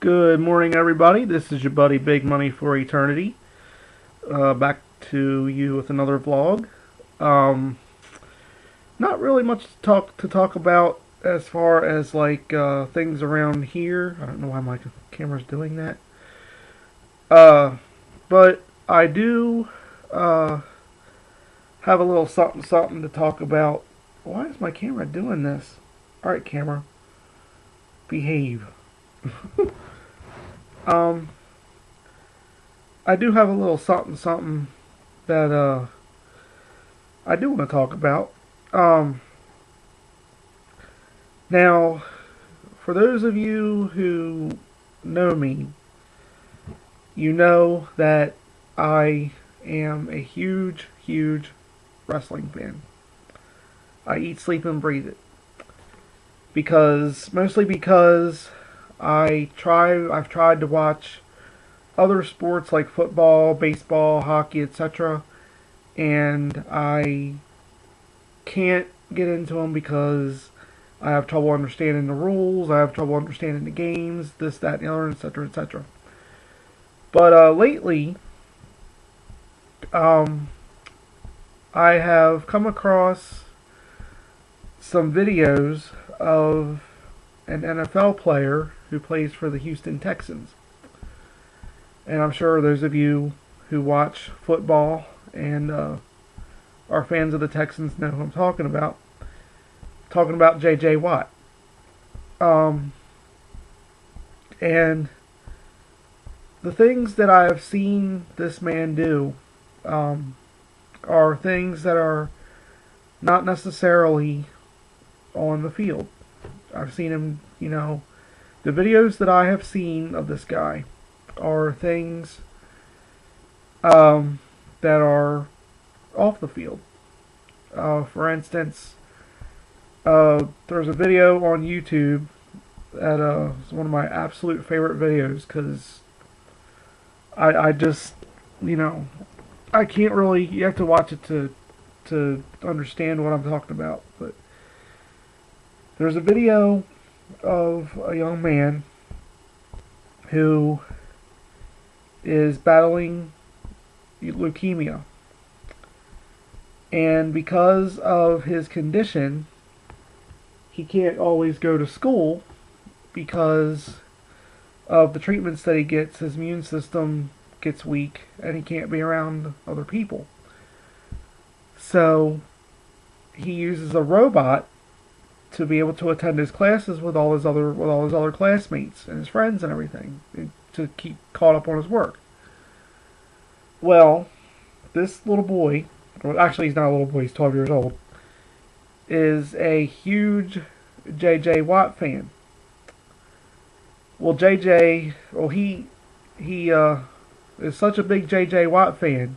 Good morning, everybody. This is your buddy Big Money for Eternity. Back to you with another vlog. Not really much to talk about as far as things around here. I don't know why my camera's doing that. But I do have a little something to talk about. Why is my camera doing this? All right, camera, behave. I do have a little something that I do want to talk about. Now, for those of you who know me, you know that I am a huge wrestling fan. I eat, sleep, and breathe it. Mostly because I've tried to watch other sports like football, baseball, hockey, etc. And I can't get into them because I have trouble understanding the rules, I have trouble understanding the games, this, that, and the other, etc., etc. But lately, I have come across some videos of an NFL player who plays for the Houston Texans. And I'm sure those of you who watch football and are fans of the Texans know who I'm talking about. Talking about J.J. Watt. And the things that I have seen this man do are things that are not necessarily on the field. I've seen him, the videos that I have seen of this guy are things that are off the field. For instance, there's a video on YouTube that is one of my absolute favorite videos because I just, I can't really, you have to watch it to understand what I'm talking about. But there's a video of a young man who is battling leukemia. And because of his condition, he can't always go to school because of the treatments that he gets. His immune system gets weak and he can't be around other people. So he uses a robot to be able to attend his classes with all his other classmates and his friends and everything, to keep caught up on his work. Well, this little boy, well, actually he's not a little boy, he's 12 years old, is a huge J.J. Watt fan. Well, he is such a big J.J. Watt fan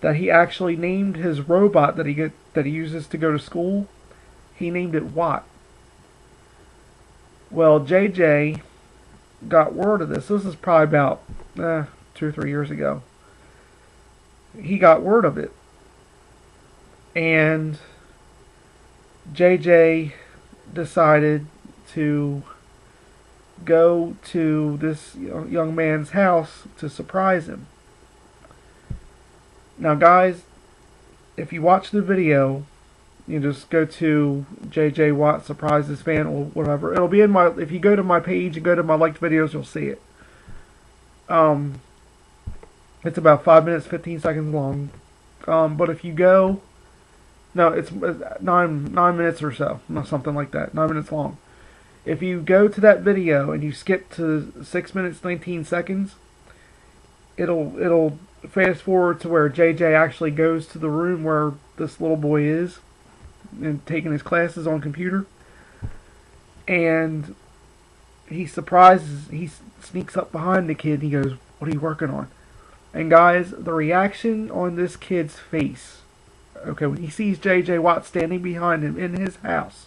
that he actually named his robot that he uses to go to school, he named it Watt. Well, JJ got word of this. This is probably about 2 or 3 years ago. He got word of it. And JJ decided to go to this young man's house to surprise him. Now, guys, if you watch the video, you just go to JJ Watt Surprises Fan or whatever. It'll be in my, if you go to my page and go to my liked videos, you'll see it. It's about 5 minutes, 15 seconds long. But if you go, no, it's 9 minutes or so, something like that, 9 minutes long. If you go to that video and you skip to 6 minutes, 19 seconds, it'll fast forward to where JJ actually goes to the room where this little boy is and taking his classes on computer, and he sneaks up behind the kid and he goes, "What are you working on?" And guys, the reaction on this kid's face, okay, when he sees JJ Watt standing behind him in his house,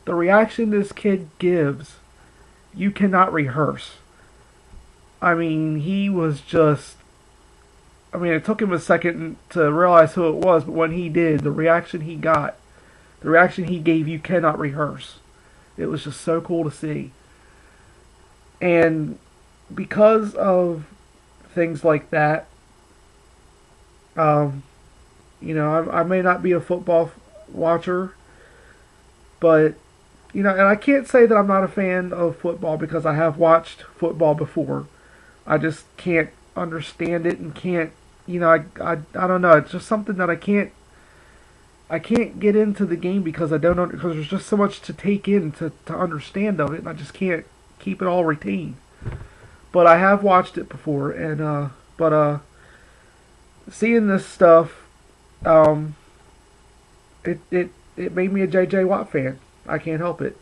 the reaction this kid gives, you cannot rehearse. I mean, he was just, it took him a second to realize who it was, but when he did, the reaction he got, the reaction he gave, you cannot rehearse. It was just so cool to see. And because of things like that, um, I may not be a football watcher, but and I can't say that I'm not a fan of football because I have watched football before. I just can't understand it and can't, I don't know. It's just something that I can't get into the game because I don't know, because there's just so much to take in to understand of it, and I just can't keep it all retained. But I have watched it before, and seeing this stuff, um, it made me a J.J. Watt fan. I can't help it.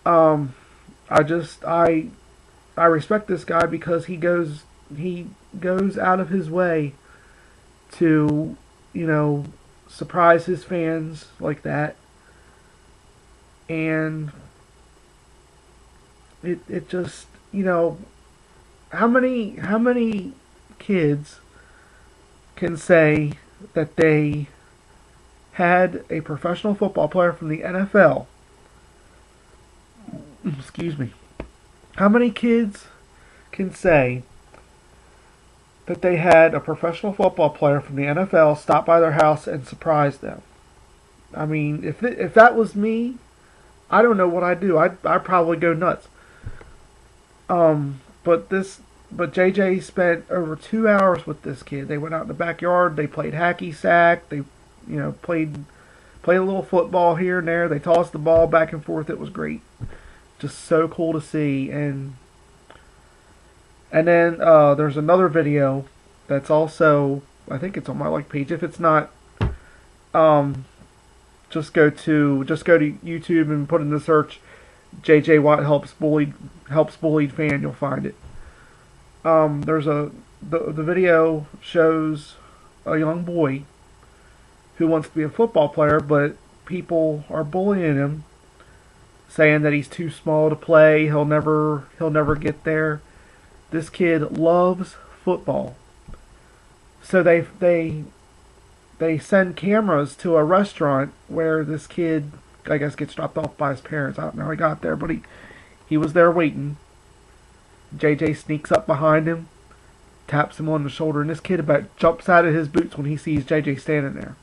Um, I respect this guy because he goes out of his way to you know surprise his fans like that, and it just how many kids can say that they had a professional football player from the NFL. Excuse me. How many kids can say that they had a professional football player from the NFL stop by their house and surprise them? I mean, if that was me, I don't know what I'd do. I'd probably go nuts. But JJ spent over 2 hours with this kid. They went out in the backyard. They played hacky sack. They, played a little football here and there. They tossed the ball back and forth. It was great. Just so cool to see. And then there's another video that's also, I think it's on my like page. If it's not, just go to YouTube and put in the search J.J. Watt helps bullied fan. You'll find it. The video shows a young boy who wants to be a football player, but people are bullying him, saying that he's too small to play. He'll never get there. This kid loves football, so they send cameras to a restaurant where this kid, I guess, gets dropped off by his parents. I don't know how he got there, but he was there waiting. JJ sneaks up behind him, taps him on the shoulder, and this kid about jumps out of his boots when he sees JJ standing there.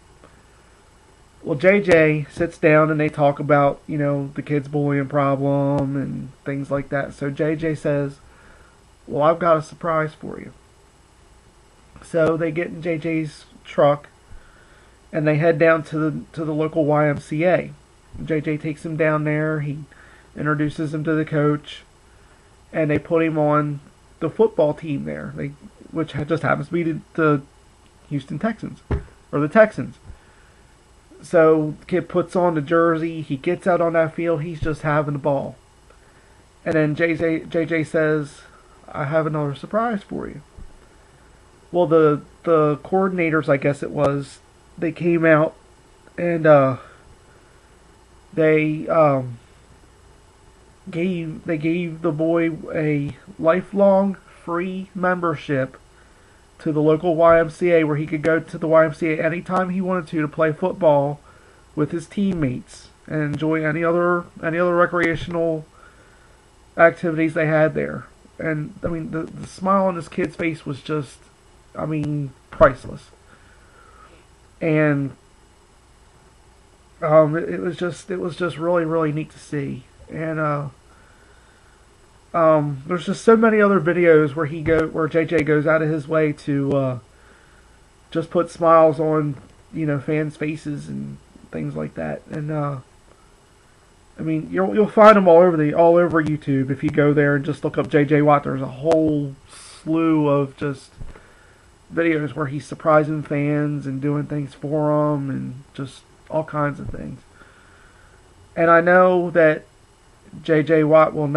Well, JJ sits down and they talk about, the kid's bullying problem and things like that. So JJ says, well, I've got a surprise for you. So they get in JJ's truck and they head down to the local YMCA. JJ takes him down there. He introduces him to the coach, and they put him on the football team there, which just happens to be the Houston Texans, or the Texans. So the kid puts on the jersey. He gets out on that field. He's just having the ball. And then JJ says, I have another surprise for you. Well, the coordinators, I guess it was, they came out and they gave the boy a lifelong free membership to the local YMCA, where he could go to the YMCA anytime he wanted to play football with his teammates and enjoy any other recreational activities they had there. And I mean, the smile on this kid's face was just, priceless. And it was just really, really neat to see. And there's just so many other videos where JJ goes out of his way to just put smiles on fans' faces and things like that. And you'll find them all over YouTube if you go there and just look up JJ Watt. There's a whole slew of just videos where he's surprising fans and doing things for them and just all kinds of things. And I know that JJ Watt will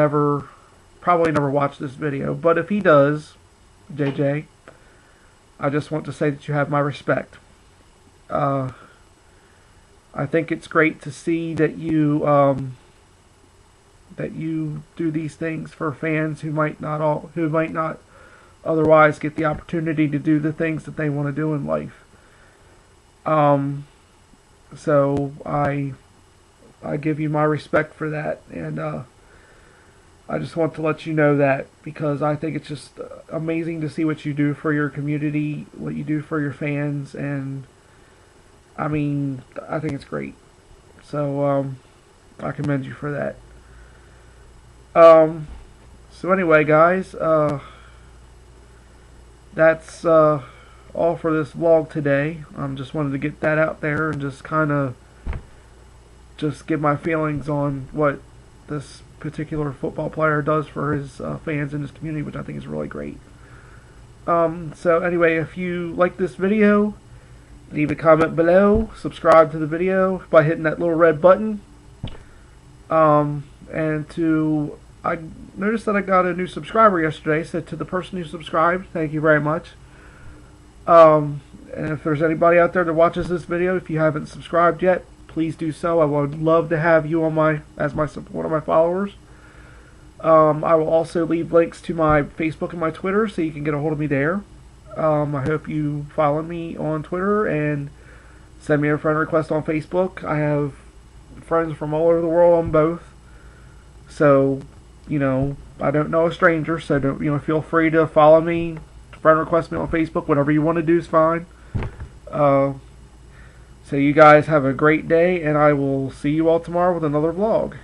probably never watch this video, but if he does, JJ, I just want to say that you have my respect. I think it's great to see that you do these things for fans who might not otherwise get the opportunity to do the things that they want to do in life. So I give you my respect for that, and I just want to let you know that because I think it's just amazing to see what you do for your community, what you do for your fans, and I mean, I think it's great. So I commend you for that. Um, so anyway, guys, that's all for this vlog today. Just wanted to get that out there and just kind of just give my feelings on what this particular football player does for his fans in his community, which I think is really great. So anyway, if you like this video, leave a comment below, subscribe to the video by hitting that little red button. I noticed that I got a new subscriber yesterday, so to the person who subscribed, thank you very much. And if there's anybody out there that watches this video, if you haven't subscribed yet, please do so. I would love to have you on as one of my followers. I will also leave links to my Facebook and my Twitter so you can get a hold of me there. I hope you follow me on Twitter and send me a friend request on Facebook. I have friends from all over the world on both. So, I don't know a stranger, so don't, feel free to follow me, friend request me on Facebook, whatever you want to do is fine. So you guys have a great day, and I will see you all tomorrow with another vlog.